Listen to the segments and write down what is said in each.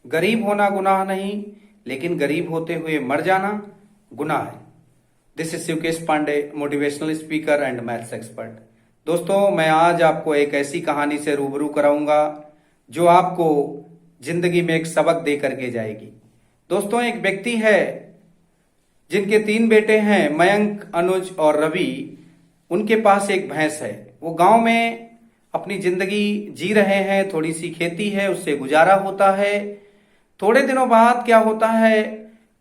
गरीब होना गुनाह नहीं, लेकिन गरीब होते हुए मर जाना गुनाह है। This is Shivkesh Pandey, motivational speaker and maths expert. दोस्तों, मैं आज आपको एक ऐसी कहानी से रूबरू कराऊंगा जो आपको जिंदगी में एक सबक दे करके जाएगी। दोस्तों, एक व्यक्ति है जिनके 3 बेटे हैं, मयंक, अनुज और रवि। उनके पास एक भैंस है। वो गांव में अपनी जिंदगी जी रहे हैं, थोड़ी सी खेती है, उससे गुजारा होता है। थोड़े दिनों बाद क्या होता है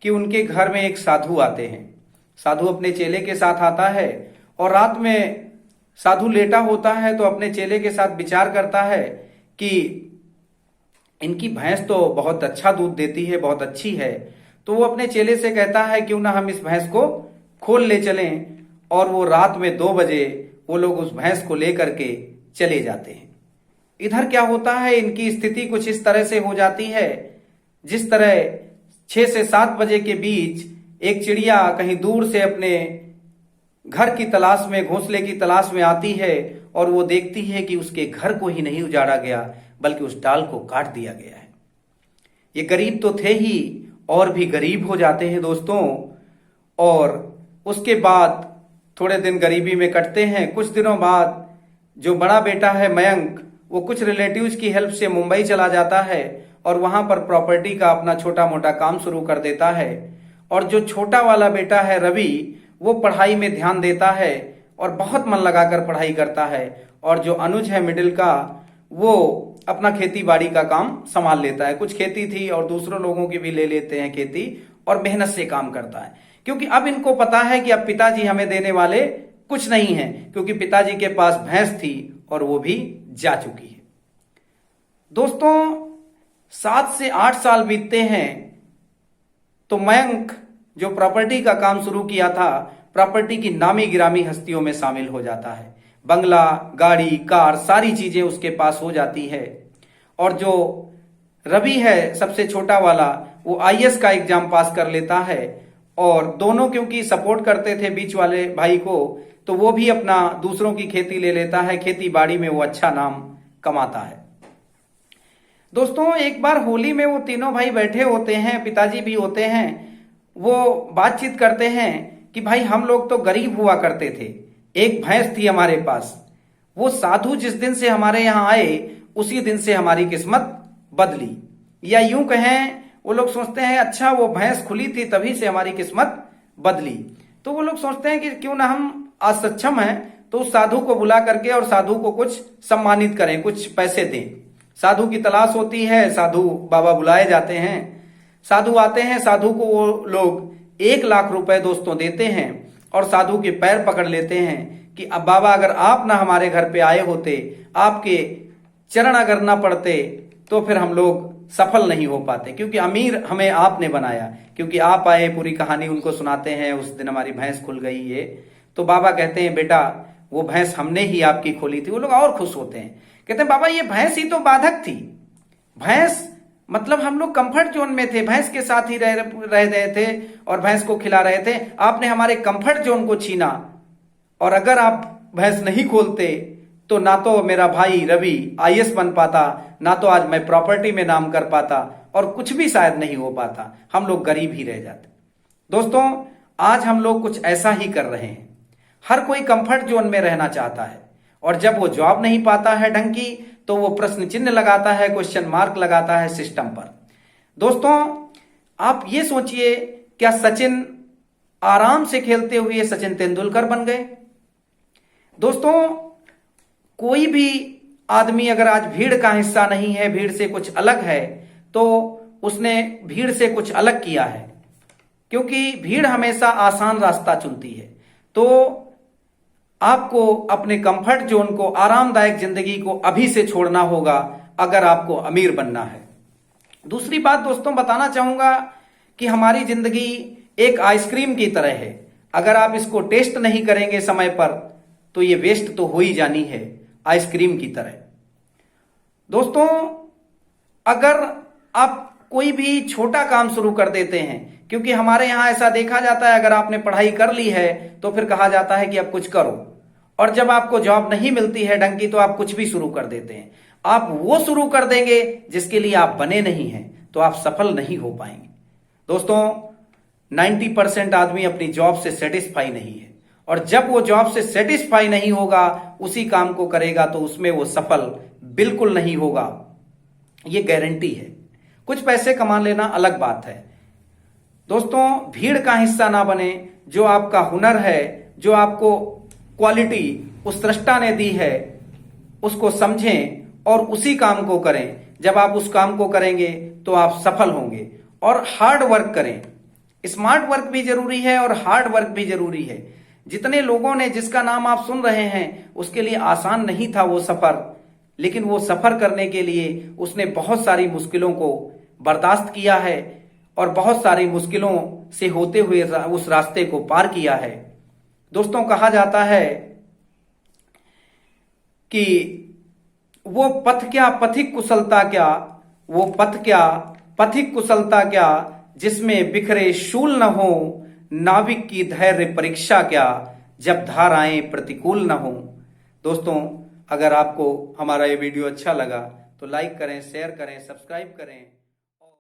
कि उनके घर में एक साधु आते हैं। साधु अपने चेले के साथ आता है और रात में साधु लेटा होता है तो अपने चेले के साथ विचार करता है कि इनकी भैंस तो बहुत अच्छा दूध देती है, बहुत अच्छी है। तो वो अपने चेले से कहता है क्यों ना हम इस भैंस को खोल ले चलें। और वो रात में 2 बजे वो लोग उस भैंस को लेकर के चले जाते हैं। इधर क्या होता है, इनकी स्थिति कुछ इस तरह से हो जाती है जिस तरह 6 से 7 बजे के बीच एक चिड़िया कहीं दूर से अपने घर की तलाश में, घोंसले की तलाश में आती है और वो देखती है कि उसके घर को ही नहीं उजाड़ा गया बल्कि उस डाल को काट दिया गया है। ये गरीब तो थे ही और भी गरीब हो जाते हैं दोस्तों। और उसके बाद थोड़े दिन गरीबी में कटते हैं। कुछ दिनों बाद जो बड़ा बेटा है मयंक, वो कुछ रिलेटिव्स की हेल्प से मुंबई चला जाता है और वहां पर प्रॉपर्टी का अपना छोटा मोटा काम शुरू कर देता है। और जो छोटा वाला बेटा है रवि, वो पढ़ाई में ध्यान देता है और बहुत मन लगाकर पढ़ाई करता है। और जो अनुज है मिडिल का, वो अपना खेती बाड़ी का काम संभाल लेता है। कुछ खेती थी और दूसरों लोगों की भी ले लेते हैं खेती, और मेहनत से काम करता है। क्योंकि अब इनको पता है कि अब पिताजी हमें देने वाले कुछ नहीं है, क्योंकि पिताजी के पास भैंस थी और वो भी जा चुकी है। दोस्तों, 7 से 8 साल बीतते हैं तो मयंक जो प्रॉपर्टी का काम शुरू किया था, प्रॉपर्टी की नामी गिरामी हस्तियों में शामिल हो जाता है। बंगला, गाड़ी, कार, सारी चीजें उसके पास हो जाती है। और जो रवि है सबसे छोटा वाला, वो आईएएस का एग्जाम पास कर लेता है। और दोनों क्योंकि सपोर्ट करते थे बीच वाले भाई को, तो वो भी अपना दूसरों की खेती ले लेता है। खेती बाड़ी में वो अच्छा नाम कमाता है। दोस्तों, एक बार होली में वो तीनों भाई बैठे होते हैं, पिताजी भी होते हैं। वो बातचीत करते हैं कि भाई हम लोग तो गरीब हुआ करते थे, एक भैंस थी हमारे पास। वो साधु जिस दिन से हमारे यहाँ आए उसी दिन से हमारी किस्मत बदली। या यूं कहें, वो लोग सोचते हैं अच्छा वो भैंस खुली थी तभी से हमारी किस्मत बदली। तो वो लोग सोचते हैं कि क्यों ना हम आज सक्षम हैं तो उस साधु को बुला करके और साधु को कुछ सम्मानित करें, कुछ पैसे दें। साधु की तलाश होती है, साधु बाबा बुलाए जाते हैं। साधु आते हैं, साधु को वो लोग 1 लाख रुपए दोस्तों देते हैं और साधु के पैर पकड़ लेते हैं कि अब बाबा अगर आप ना हमारे घर पे आए होते, आपके चरण अगर ना पड़ते तो फिर हम लोग सफल नहीं हो पाते, क्योंकि अमीर हमें आपने बनाया। क्योंकि आप आए, पूरी कहानी उनको सुनाते हैं, उस दिन हमारी भैंस खुल गई ये। तो बाबा कहते हैं बेटा वो भैंस हमने ही आपकी खोली थी। वो लोग और खुश होते हैं, कहते हैं बाबा ये भैंस ही तो बाधक थी। भैंस मतलब हम लोग कंफर्ट जोन में थे, भैंस के साथ ही रह रहे थे और भैंस को खिला रहे थे। आपने हमारे कंफर्ट जोन को छीना। और अगर आप भैंस नहीं खोलते तो ना तो मेरा भाई रवि आईएएस बन पाता, ना तो आज मैं प्रॉपर्टी में नाम कर पाता, और कुछ भी शायद नहीं हो पाता। हम लोग गरीब ही रह जाते। दोस्तों, आज हम लोग कुछ ऐसा ही कर रहे हैं। हर कोई कंफर्ट जोन में रहना चाहता है और जब वो जॉब नहीं पाता है ढंग की तो वो प्रश्न चिन्ह लगाता है, क्वेश्चन मार्क लगाता है सिस्टम पर। दोस्तों, आप ये सोचिए, क्या सचिन आराम से खेलते हुए सचिन तेंदुलकर बन गए? दोस्तों, कोई भी आदमी अगर आज भीड़ का हिस्सा नहीं है, भीड़ से कुछ अलग है, तो उसने भीड़ से कुछ अलग किया है। क्योंकि भीड़ हमेशा आसान रास्ता चुनती है। तो आपको अपने कंफर्ट जोन को, आरामदायक जिंदगी को अभी से छोड़ना होगा अगर आपको अमीर बनना है। दूसरी बात दोस्तों बताना चाहूंगा कि हमारी जिंदगी एक आइसक्रीम की तरह है। अगर आप इसको टेस्ट नहीं करेंगे समय पर तो ये वेस्ट तो हो ही जानी है, आइसक्रीम की तरह। दोस्तों, अगर आप कोई भी छोटा काम शुरू कर देते हैं, क्योंकि हमारे यहां ऐसा देखा जाता है अगर आपने पढ़ाई कर ली है तो फिर कहा जाता है कि अब कुछ करो, और जब आपको जॉब नहीं मिलती है ढंग की तो आप कुछ भी शुरू कर देते हैं। आप वो शुरू कर देंगे जिसके लिए आप बने नहीं हैं। तो आप सफल नहीं हो पाएंगे। दोस्तों 90% आदमी अपनी जॉब से सेटिस्फाई नहीं है, और जब वो जॉब से सेटिस्फाई नहीं होगा, उसी काम को करेगा तो उसमें वो सफल बिल्कुल नहीं होगा, ये गारंटी है। कुछ पैसे कमा लेना अलग बात है। दोस्तों भीड़ का हिस्सा ना बने। जो आपका हुनर है, जो आपको क्वालिटी उस सृष्टा ने दी है, उसको समझें और उसी काम को करें। जब आप उस काम को करेंगे तो आप सफल होंगे। और हार्ड वर्क करें। स्मार्ट वर्क भी जरूरी है और हार्ड वर्क भी जरूरी है। जितने लोगों ने, जिसका नाम आप सुन रहे हैं, उसके लिए आसान नहीं था वो सफर, लेकिन वो सफर करने के लिए उसने बहुत सारी मुश्किलों को बर्दाश्त किया है और बहुत सारी मुश्किलों से होते हुए उस रास्ते को पार किया है। दोस्तों कहा जाता है कि वो पथ क्या पथिक कुशलता क्या, वो पथ क्या पथिक कुशलता क्या, जिसमें बिखरे शूल न हो, नाविक की धैर्य परीक्षा क्या, जब धाराएं प्रतिकूल न हो। दोस्तों अगर आपको हमारा ये वीडियो अच्छा लगा तो लाइक करें, शेयर करें, सब्सक्राइब करें।